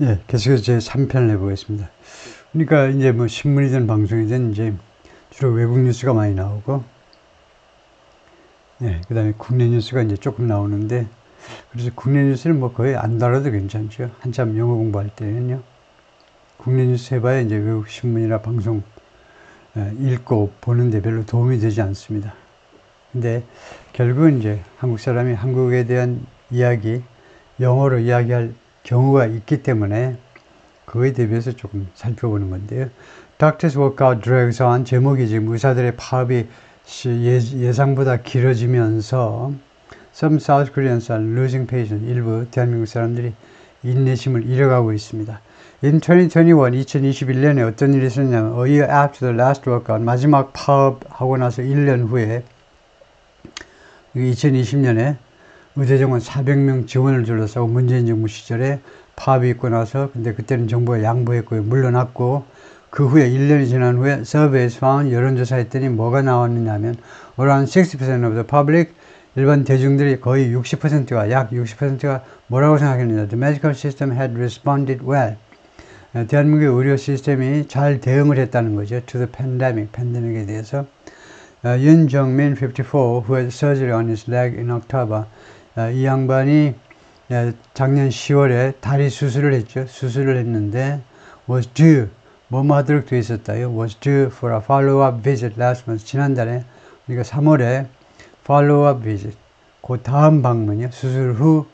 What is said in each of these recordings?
예, 계속해서 제 3편을 해보겠습니다. 그러니까 이제 뭐 신문이든 방송이든 이제 주로 외국 뉴스가 많이 나오고, 예, 그 다음에 국내 뉴스가 이제 조금 나오는데, 그래서 국내 뉴스를 뭐 거의 안 다뤄도 괜찮죠. 한참 영어 공부할 때는요. 국내 뉴스 해봐야 이제 외국 신문이나 방송 읽고 보는데 별로 도움이 되지 않습니다. 근데 결국은 이제 한국 사람이 한국에 대한 이야기, 영어로 이야기할 경우가 있기 때문에 그거에 대비해서 조금 살펴보는 건데요. Doctors Walkout Drags On 제목이 지금 의사들의 파업이 예상보다 길어지면서 Some South Koreans are losing patience. 일부 대한민국 사람들이 인내심을 잃어가고 있습니다. In 2021, 2021년에 어떤 일이 있었냐면 A year after the last walkout, 마지막 파업하고 나서 1년 후에 2020년에 의대정원 400명 지원을 둘러싸고 문재인 정부 시절에 파업이 있고 나서 근데 그때는 정부가 양보했고요. 물러났고 그 후에 1년이 지난 후에 Surveys found 여론조사했더니 뭐가 나왔느냐 하면 around 60% of the public 일반 대중들이 거의 60%가 약 60%가 뭐라고 생각했느냐. The medical system had responded well. 대한민국의 의료 시스템이 잘 대응을 했다는 거죠. To the pandemic, 팬데믹에 대해서. Yoon Jung-min, 54, who had surgery on his leg in October. 이 양반이 작년 10월에 다리 수술을 했죠. 수술을 했는데 was due, 뭐뭐 하도록 되어 있었다요. was due for a follow-up visit last month. 지난달에, 그러니까 3월에 follow-up visit, 그 다음 방문이요. 수술 후,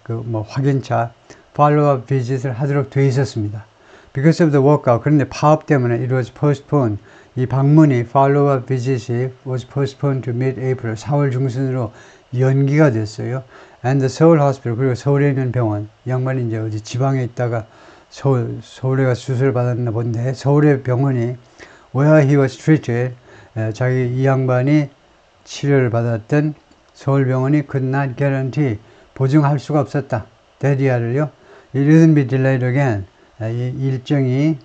그 뭐 확인차 follow-up visit을 하도록 되어 있었습니다. Because of the walkout, 그런데 파업 때문에 it was postponed. 이 방문이 follow-up visit이 was postponed to mid-April, 4월 중순으로 연기가 됐어요. And the Seoul Hospital, 그리고 서울에 있는 병원, 이 양반이 이제 어디 지방에 있다가 서울에 가서 수술을 받았나 본데, 서울의 병원이 where he was treated, 이 양반이 치료를 받았던 서울병원이 could not guarantee, 보증할 수가 없었다. 데디아를요. It wouldn't be delayed again. 이 일정이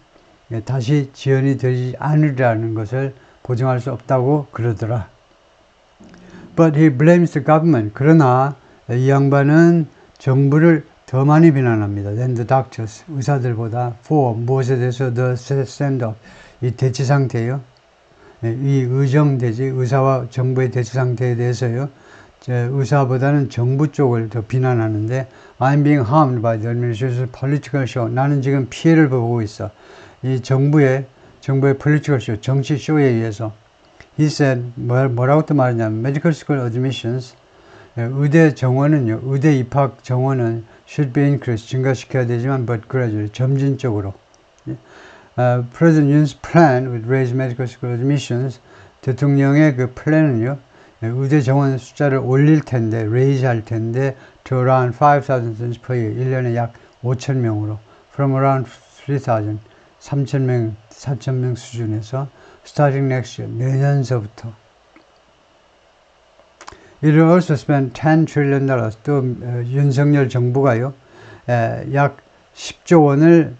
다시 지연이 되지 않으리라는 것을 보증할 수 없다고 그러더라. But he blames the government. 그러나 이 양반은 정부를 더 많이 비난합니다. Than the doctors. 의사들보다 for 무엇에 대해서 the stand-up. 이 대치 상태요. 이 의정대치, 의사와 정부의 대치 상태에 대해서요. 의사보다는 정부 쪽을 더 비난하는데 I'm being harmed by the administration's political show. 나는 지금 피해를 보고 있어. 이 정부의 political show, 정치 쇼에 의해서. He said, 뭐라고 또 말했냐면 medical school admissions, 의대 정원은요, 의대 입학 정원은 should be increased, 증가시켜야 되지만 but gradually, 점진적으로. President Yoon's plan would raise medical school admissions, 대통령의 그 플랜은요, 의대 정원 숫자를 올릴 텐데, raise 할 텐데, to around 5,000 students per year, 1년에 약 5,000명으로, from around 3,000, 4,000명 수준에서, starting next year, 내년서부터. It will also spend $10 trillion, 또 윤석열 정부가요, 약 10조 원을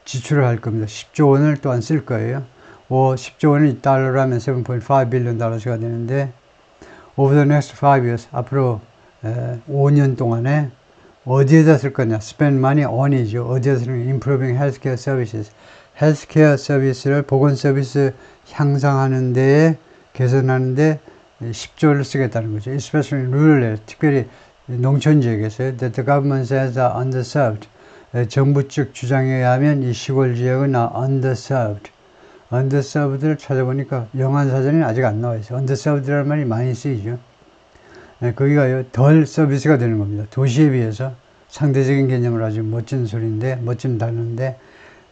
지출을 할 겁니다. 10조 원을 또한 쓸 거예요. 10조 원이 달러라면 7.5 빌리언 달러가 되는데 over the next 5 years, 앞으로 5년 동안에 어디에다 쓸 거냐? spend money on이죠. 어디에다 쓸 거냐? improving healthcare services. 헬스케어 서비스를, 보건 서비스 향상하는 데에, 개선하는 데 10조를 쓰겠다는 거죠. especially in rural areas, 특별히 농촌 지역에서요. that the government says are underserved. 정부 측 주장에 의하면 이 시골 지역은 underserved. underserved를 찾아보니까 영어 사전에는 아직 안 나와 있어요. underserved라는 말이 많이 쓰이죠. 거기가요, 덜 서비스가 되는 겁니다. 도시에 비해서 상대적인 개념을 아주 멋진 소리인데, 멋진 단어인데,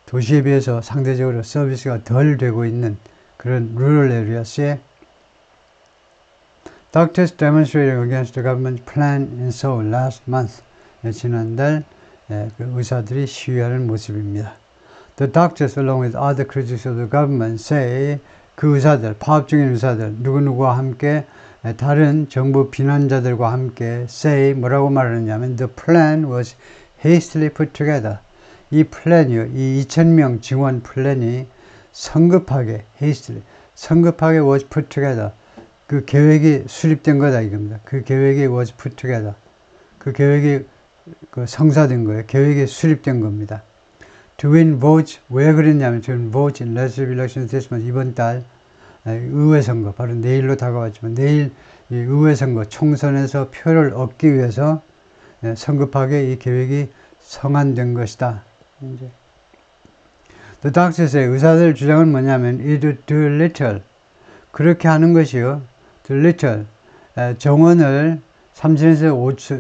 도시에 비해서 상대적으로 서비스가 덜 되고 있는 그런 rural areas에 Doctors demonstrating against the government's plan in Seoul last month. 지난달 그 의사들이 시위하는 모습입니다. The doctors, along with other critics of the government, say 그 의사들, 파업 중인 의사들, 누구누구와 함께 다른 정부 비난자들과 함께 say 뭐라고 말하느냐면 the plan was hastily put together. 이 플랜이요, 이 2,000명 증원 플랜이 성급하게 was put together. 그 계획이 수립된 거다 이겁니다. 그 계획이 was put together. 그 계획이 그 성사된 거예요. 계획에 수립된 겁니다. To win votes, 왜 그랬냐면 to win votes in legislative elections this month, 이번 달 의회 선거, 바로 내일로 다가왔지만 내일 이 의회 선거 총선에서 표를 얻기 위해서 성급하게 이 계획이 성안된 것이다. 이제 The doctors의 의사들 주장은 뭐냐면 it would do little, 그렇게 하는 것이요. do little, 정원을 3천에서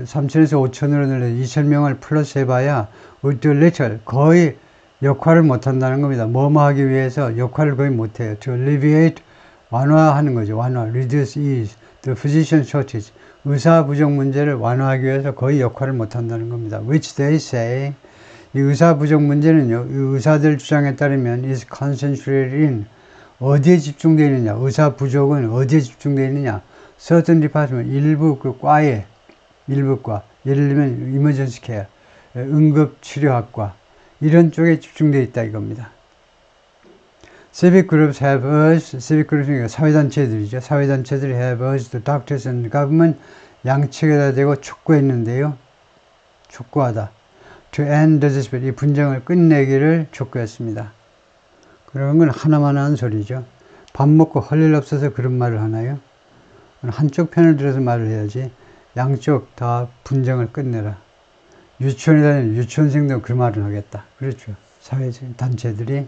5천으로 늘려 2,000명을 플러스 해봐야 would do little, 거의 역할을 못한다는 겁니다. 뭐뭐 하기 위해서 역할을 거의 못해요. to alleviate, 완화하는 거죠. 완화, reduce ease, the physician shortage, 의사 부족 문제를 완화하기 위해서 거의 역할을 못한다는 겁니다. Which they say, 이 의사 부족 문제는요, 이 의사들 주장에 따르면 is concentrated in, 어디에 집중되어 있느냐, 의사 부족은 어디에 집중되어 있느냐, certain department, 일부 그 과에, 일부 과, 예를 들면 emergency care, 응급치료학과, 이런 쪽에 집중되어 있다 이겁니다. Civic groups have urged, civic groups니까 사회단체들이죠. 사회단체들이 have urged the doctors and government, 양측에다 대고 촉구했는데요. 촉구하다. To end the dispute, 이 분쟁을 끝내기를 촉구했습니다. 그런 건 하나만 하는 소리죠. 밥 먹고 할 일 없어서 그런 말을 하나요? 한쪽 편을 들어서 말을 해야지. 양쪽 다 분쟁을 끝내라. 유치원에 다니는 유치원생도 그 말을 하겠다. 그렇죠. 사회단체들이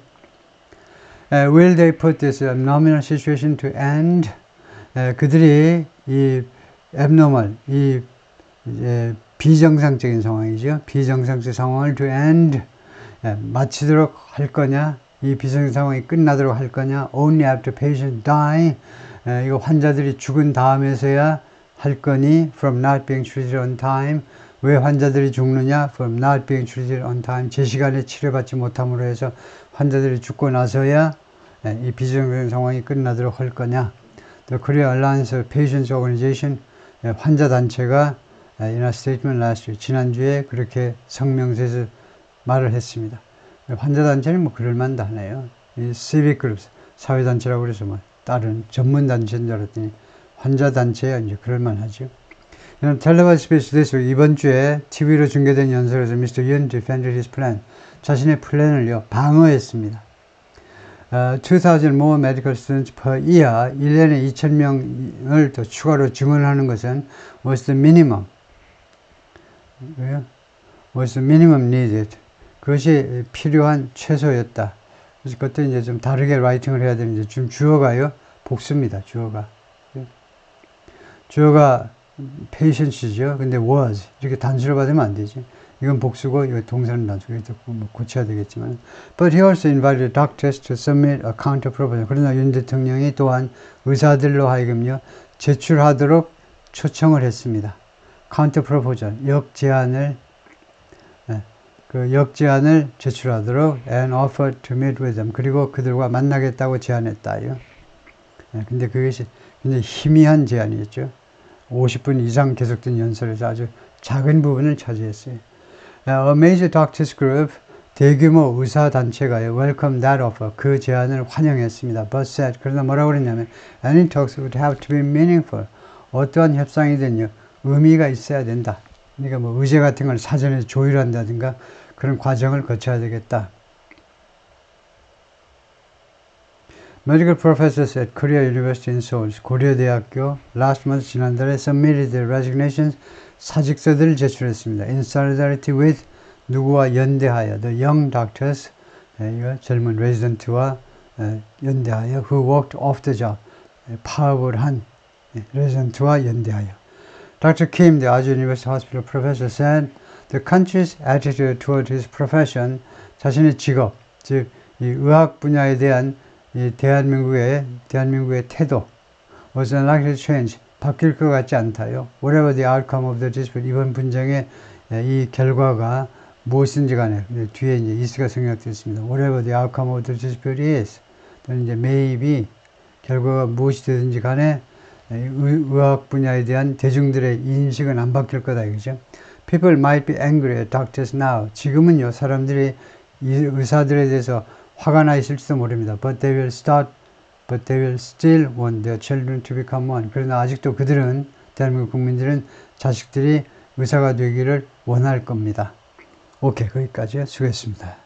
Will they put this abnormal situation to end? 그들이 이 abnormal, 이 비정상적인 상황이죠. 비정상적 상황을 to end, 마치도록 할 거냐? 이 비정상 상황이 끝나도록 할 거냐? Only after patients die. 이거 환자들이 죽은 다음에서야 할 거니? From not being treated on time. 왜 환자들이 죽느냐? From not being treated on time. 제 시간에 치료받지 못함으로 해서 환자들이 죽고 나서야 이 비정상 상황이 끝나도록 할 거냐? The Korea Alliance of Patients Organization, 환자 단체가 in a statement last week, 지난주에 그렇게 성명서에서 말을 했습니다. 환자 단체는 뭐 그럴만도 하네요. 이 civic groups, 사회단체라고 그래서 뭐 다른 전문 단체인 줄 알았더니 환자 단체야 이제 그럴만하죠. 텔레바이스 스피치 이번 주에 TV로 중계된 연설에서 Mr. Yoon defended his plan, 자신의 플랜을요 방어했습니다. 2,000 more medical students per year, 1년에 2,000명을 더 추가로 증원하는 것은 was the minimum. was the minimum needed. 그것이 필요한 최소였다. 그래서 그것도 이제 좀 다르게 라이팅을 해야 되는데, 지금 주어가요, 복수입니다, 주어가. 주어가 patients죠. 근데 was. 이렇게 단수로 받으면 안 되지. 이건 복수고, 이거 동사는 단수. 이거 뭐 고쳐야 되겠지만. But he also invited doctors to submit a counter proposal. 그러나 윤 대통령이 또한 의사들로 하여금요, 제출하도록 초청을 했습니다. counter proposal, 역제안을, 그 역제안을 제출하도록 and offered to meet with them. 그리고 그들과 만나겠다고 제안했다요. 근데 그것이 굉장히 희미한 제안이었죠. 50분 이상 계속된 연설에서 아주 작은 부분을 차지했어요. A major doctors group, 대규모 의사단체가요, welcome that offer, 그 제안을 환영했습니다. But said, 그러나 뭐라고 그랬냐면, any talks would have to be meaningful. 어떠한 협상이든요, 의미가 있어야 된다. 그러니까 뭐 의제 같은 걸 사전에 조율한다든가 그런 과정을 거쳐야 되겠다. Medical professors at Korea University in Seoul, 고려대학교 last month, 지난달에 submitted their resignations, 사직서들을 제출했습니다. In solidarity with, 누구와 연대하여, the young doctors, 이거 젊은 레지던트와 연대하여, who worked off the job, 파업을 한 레지던트와 연대하여. Dr. Kim, the Aju University Hospital professor, said the country's attitude toward his profession, 자신의 직업, 즉 이 의학 분야에 대한 이 대한민국의 태도 was unlikely to change, 바뀔 것 같지 않다요. Whatever the outcome of the dispute, 이번 분쟁의 이 결과가 무엇인지 간에, 뒤에 이제 is가 생략되었습니다. Whatever the outcome of the dispute is, 또는 이제 maybe, 결과가 무엇이 되든지 간에 의학 분야에 대한 대중들의 인식은 안 바뀔 거다 이거죠. People might be angry at doctors now. 지금은요, 사람들이 이 의사들에 대해서 화가 나 있을지도 모릅니다. But they will still want their children to become one. 그러나 아직도 그들은, 대한민국 국민들은 자식들이 의사가 되기를 원할 겁니다. 오케이, 거기까지 수고했습니다.